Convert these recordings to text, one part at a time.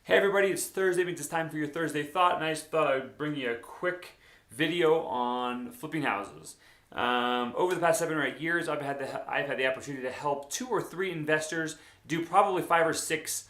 Hey everybody, it's Thursday, means it's time for your Thursday Thought, and I just thought I'd bring you a quick video on flipping houses. Over the past 7 or 8 years, I've had the opportunity to help 2 or 3 investors do probably 5 or 6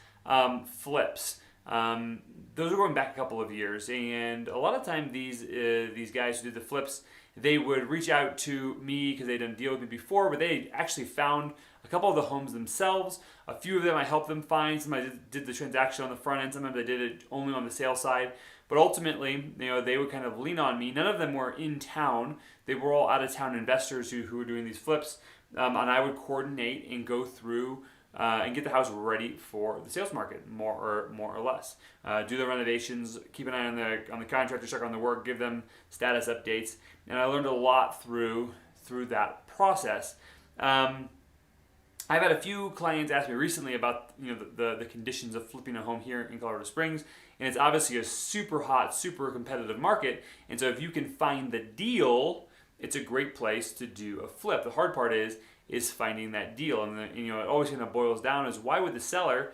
flips. Those are going back a couple of years, and a lot of time these guys who did the flips, they would reach out to me because they didn't deal with me before, but they actually found a couple of the homes themselves. A few of them I helped them find. Some I did the transaction on the front end. Sometimes I did it only on the sales side. But ultimately, they would kind of lean on me. None of them were in town. They were all out of town investors who were doing these flips, and I would coordinate and go through and get the house ready for the sales market, more or less. Do the renovations, keep an eye on the contractor, check on the work, give them status updates, and I learned a lot through that process. I've had a few clients ask me recently about the conditions of flipping a home here in Colorado Springs, and it's obviously a super hot, super competitive market. And so if you can find the deal, it's a great place to do a flip. The hard part is finding that deal, and it always kind of boils down is why would the seller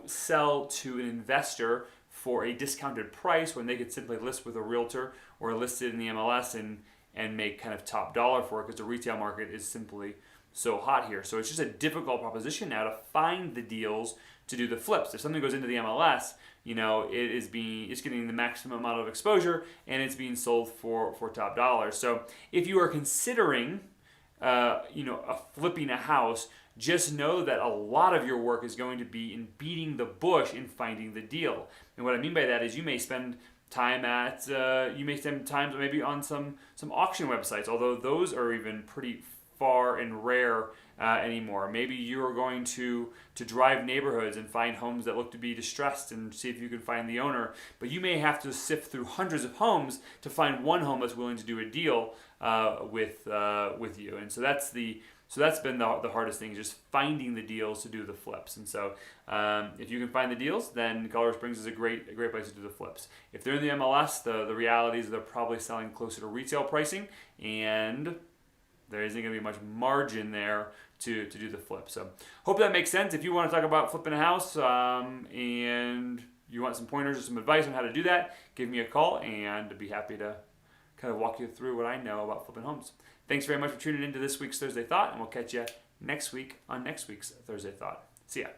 sell to an investor for a discounted price when they could simply list with a realtor or list it in the MLS and make kind of top dollar for it, because the retail market is simply so hot here. So it's just a difficult proposition now to find the deals to do the flips. If something goes into the MLS, it's getting the maximum amount of exposure and it's being sold for top dollar. So if you are considering flipping a house, just know that a lot of your work is going to be in beating the bush in finding the deal. And what I mean by that is you may spend time maybe on some auction websites, although those are even pretty far and rare anymore. Maybe you're going to drive neighborhoods and find homes that look to be distressed and see if you can find the owner. But you may have to sift through hundreds of homes to find one home that's willing to do a deal with you. And so that's been the hardest thing, just finding the deals to do the flips. And so if you can find the deals, then Colorado Springs is a great place to do the flips. If they're in the MLS, the reality is they're probably selling closer to retail pricing, and there isn't going to be much margin there to do the flip. So hope that makes sense. If you want to talk about flipping a house and you want some pointers or some advice on how to do that, give me a call and I'd be happy to kind of walk you through what I know about flipping homes. Thanks very much for tuning into this week's Thursday Thought, and we'll catch you next week on next week's Thursday Thought. See ya.